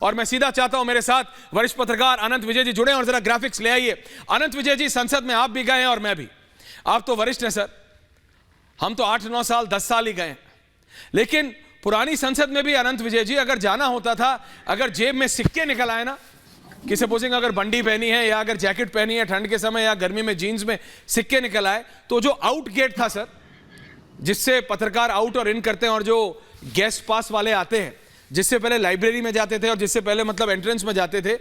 और मैं सीधा चाहता हूं मेरे साथ वरिष्ठ पत्रकार अनंत विजय जी जुड़े और जरा ग्राफिक्स ले आइए। अनंत विजय जी, संसद में आप भी गए हैं और मैं भी। आप तो वरिष्ठ हैं सर, हम तो 8-9 साल 10 साल ही गए हैं। लेकिन पुरानी संसद में भी अनंत विजय जी अगर जाना होता था, अगर जेब में सिक्के निकल आए ना, कि सपोजिंग अगर बंडी पहनी है या अगर जैकेट पहनी है ठंड के समय या गर्मी में जीन्स में सिक्के निकल आए, तो जो आउट गेट था सर, जिससे पत्रकार आउट और इन करते हैं, और जो गेस्ट पास वाले आते हैं, जिससे पहले लाइब्रेरी में जाते थे और जिससे पहले मतलब एंट्रेंस में जाते थे,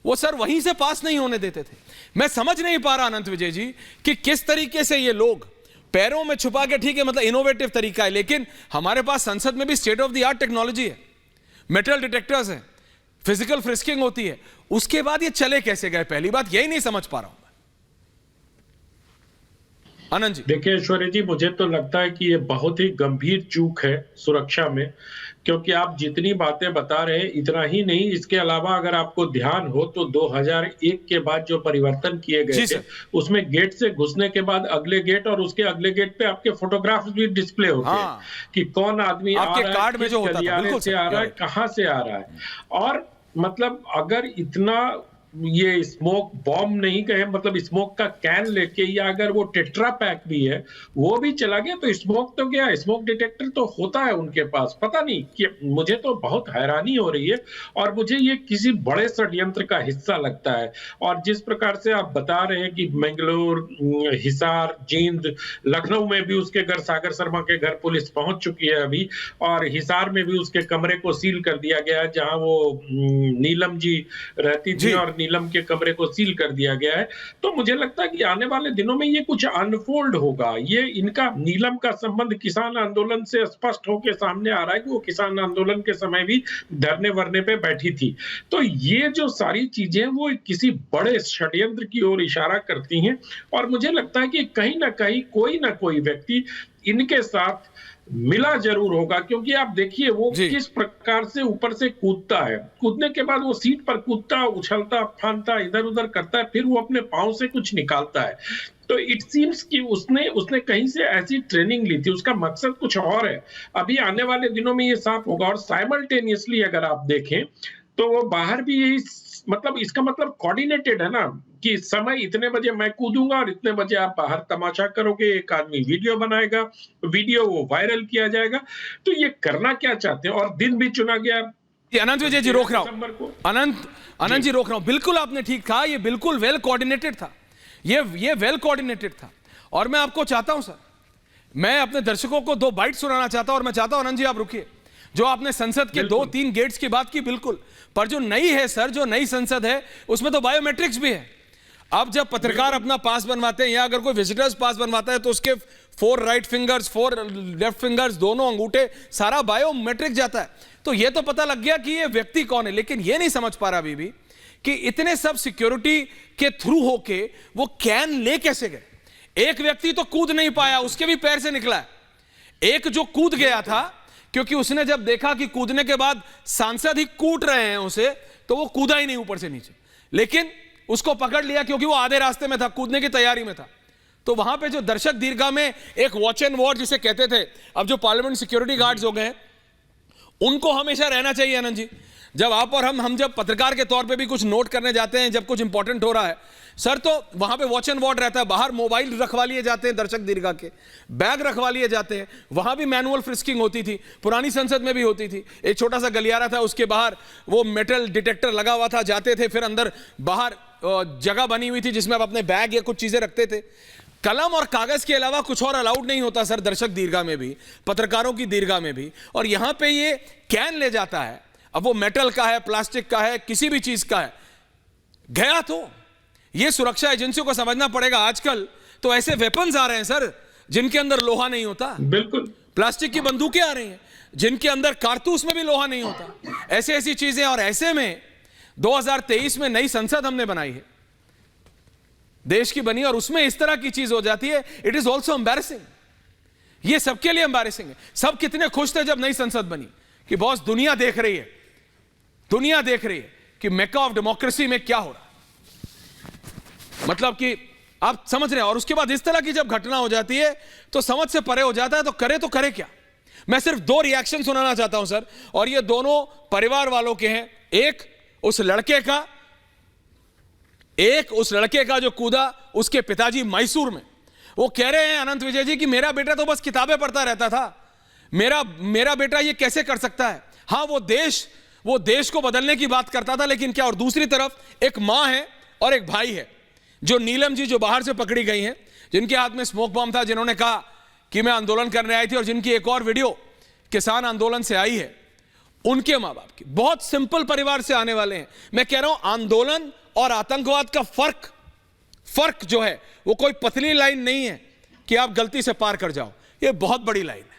वो सर वहीं से पास नहीं होने देते थे। मैं समझ नहीं पा रहा अनंत विजय जी कि किस तरीके से ये लोग पैरों में छुपा के, ठीक है मतलब इनोवेटिव तरीका है, लेकिन हमारे पास संसद में भी state of the art technology है, मेटल डिटेक्टर्स हैं, फिजिकल फ्रिस्किंग होती है, उसके बाद ये चले कैसे गए? पहली बात यही नहीं समझ पा रहा हूं मैं। आनंद जी देखिए ऐश्वर्य जी, मुझे तो लगता है कि ये बहुत ही गंभीर चूक है सुरक्षा में, क्योंकि आप जितनी बातें बता रहे हैं इतना ही नहीं, इसके अलावा अगर आपको ध्यान हो तो 2001 के बाद जो परिवर्तन किए गए थे उसमें गेट से घुसने के बाद अगले गेट और उसके अगले गेट पे आपके फोटोग्राफ्स भी डिस्प्ले होते हैं कि कौन आदमी आ रहा है, किस गलियारे से आ रहा है, कहां से आ रहा है। और मतलब अगर इतना ये स्मोक बॉम्ब नहीं कहे, मतलब स्मोक का कैन लेके, या अगर वो टेट्रा पैक भी है वो भी चला गया, तो स्मोक तो क्या, स्मोक डिटेक्टर तो होता है उनके पास। पता नहीं कि मुझे तो बहुत हैरानी हो रही है और मुझे ये किसी बड़े षड्यंत्र का हिस्सा लगता है। और जिस प्रकार से आप बता रहे हैं कि मंगलोर, हिसार, जींद, लखनऊ में भी उसके घर, सागर शर्मा के घर पुलिस पहुंच चुकी है अभी, और हिसार में भी उसके कमरे को सील कर दिया गया जहां वो नीलम जी रहती थी और नीलम के कमरे को सील कर दिया गया है। तो मुझे लगता है कि आने वाले दिनों में ये कुछ अनफोल्ड होगा। ये इनका नीलम का संबंध किसान आंदोलन से स्पष्ट होकर सामने आ रहा है कि वो किसान आंदोलन के समय भी धरने वरने पे बैठी थी। तो ये जो सारी चीजें वो किसी बड़े षड्यंत्र की ओर इशारा करती हैं, और मुझे लगता है कि कहीं ना कोई व्यक्ति इनके साथ मिला जरूर होगा। क्योंकि आप देखिए वो किस प्रकार से ऊपर से कूदता है, कूदने के बाद वो सीट पर कूदता, उछलता, फांदता, इधर उधर करता है, फिर वो अपने पांव से कुछ निकालता है। तो इट सीम्स कि उसने कहीं से ऐसी ट्रेनिंग ली थी, उसका मकसद कुछ और है। अभी आने वाले दिनों में ये साफ होगा। और साइमल्टेनियसली अगर आप देखें तो वो बाहर भी यही, मतलब इसका मतलब कोऑर्डिनेटेड है ना, कि समय इतने बजे मैं कूदूंगा और इतने बजे आप बाहर तमाशा करोगे, एक आदमी वीडियो बनाएगा, वीडियो वो वायरल किया जाएगा। तो ये करना क्या चाहते हैं? और दिन भी चुना गया। अनंत विजय जी रोक रहा हूं, अनंत जी रोक रहा हूं। बिल्कुल आपने ठीक कहा, ये बिल्कुल वेल कोऑर्डिनेटेड था, ये वेल कोऑर्डिनेटेड था। और मैं आपको चाहता हूं सर, मैं अपने दर्शकों को 2 बाइट सुनाना चाहता हूं, और मैं चाहता हूं अनंत जी आप रुकिए। जो आपने संसद के 2-3 गेट्स की बात की, बिल्कुल, पर जो नई है सर, जो नई संसद है उसमें तो बायोमेट्रिक्स भी है। अब जब पत्रकार अपना पास बनवाते हैं या अगर कोई विजिटर्स पास बनवाता है तो उसके 4 राइट फिंगर्स, 4 लेफ्ट फिंगर्स, दोनों अंगूठे, सारा बायोमेट्रिक जाता है। तो ये तो पता लग गया कि ये व्यक्ति कौन है, लेकिन ये नहीं समझ पा रहा अभी भी कि इतने सब सिक्योरिटी के थ्रू होके वो कैन ले कैसे गए। एक व्यक्ति तो कूद नहीं पाया, उसके भी पैर से निकला है। एक जो कूद गया था, क्योंकि उसने जब देखा कि कूदने के बाद सांसद ही कूट रहे हैं उसे, तो वो कूदा ही नहीं ऊपर से नीचे, लेकिन उसको पकड़ लिया क्योंकि वो आधे रास्ते में था, कूदने की तैयारी में था। तो वहां पे जो दर्शक दीर्घा में एक वॉच एंड वार्ड जिसे कहते थे, अब जो पार्लियामेंट सिक्योरिटी गार्ड्स हो गए हैं, उनको हमेशा रहना चाहिए आनंद जी। जब आप और हम जब पत्रकार के तौर पे भी कुछ नोट करने जाते हैं, जब कुछ इंपॉर्टेंट हो रहा है सर, तो वहां पे वॉच एंड वार्ड रहता है। बाहर मोबाइल रखवा लिए जाते हैं दर्शक दीर्घा के, बैग रखवा लिए जाते हैं। वहां भी मैनुअल फ्रिस्किंग होती थी, पुरानी संसद में भी होती थी। एक छोटा सा गलियारा था, उसके बाहर वो मेटल डिटेक्टर लगा हुआ था, जाते थे, फिर अंदर बाहर जगह बनी हुई थी जिसमें आप अपने बैग या कुछ चीजें रखते थे। कलम और कागज के अलावा कुछ और अलाउड नहीं होता सर, दर्शक दीर्घा में भी, पत्रकारों की दीर्घा में भी। और यहां पे ये कैन ले जाता है, अब वो मेटल का है, प्लास्टिक का है, किसी भी चीज का है, गया तो ये सुरक्षा एजेंसियों को समझना पड़ेगा। आजकल तो ऐसे वेपन्स आ रहे हैं सर जिनके अंदर लोहा नहीं होता, बिल्कुल प्लास्टिक की बंदूकें आ रही हैं जिनके अंदर कारतूस में भी लोहा नहीं होता, ऐसी चीजें। और ऐसे में 2023 में नई संसद हमने बनाई है, देश की बनी, और उसमें इस तरह की चीज हो जाती है, इट इज ऑल्सो एम्बैरेसिंग। ये सबके लिए एम्बैरेसिंग है। सब कितने खुश थे जब नई संसद बनी कि बॉस दुनिया देख रही है, दुनिया देख रही है कि मेका ऑफ डेमोक्रेसी में क्या हो रहा है, मतलब कि आप समझ रहे हैं। और उसके बाद इस तरह की जब घटना हो जाती है तो समझ से परे हो जाता है, तो करे क्या। मैं सिर्फ 2 रिएक्शन सुनाना चाहता हूं सर, और ये दोनों परिवार वालों के हैं। एक उस लड़के का जो कूदा उसके पिताजी मैसूर में, वो कह रहे हैं अनंत विजय जी कि मेरा बेटा तो बस किताबें पढ़ता रहता था, मेरा बेटा ये कैसे कर सकता है। हां, वो देश को बदलने की बात करता था, लेकिन क्या। और दूसरी तरफ एक मां है और एक भाई है, जो नीलम जी, जो बाहर से पकड़ी गई हैं, जिनके हाथ में स्मोक बम था, जिन्होंने कहा कि मैं आंदोलन करने आई थी, और जिनकी एक और वीडियो किसान आंदोलन से आई है, उनके मां बाप की। बहुत सिंपल परिवार से आने वाले हैं। मैं कह रहा हूं आंदोलन और आतंकवाद का फर्क जो है वो कोई पतली लाइन नहीं है कि आप गलती से पार कर जाओ, ये बहुत बड़ी लाइन है।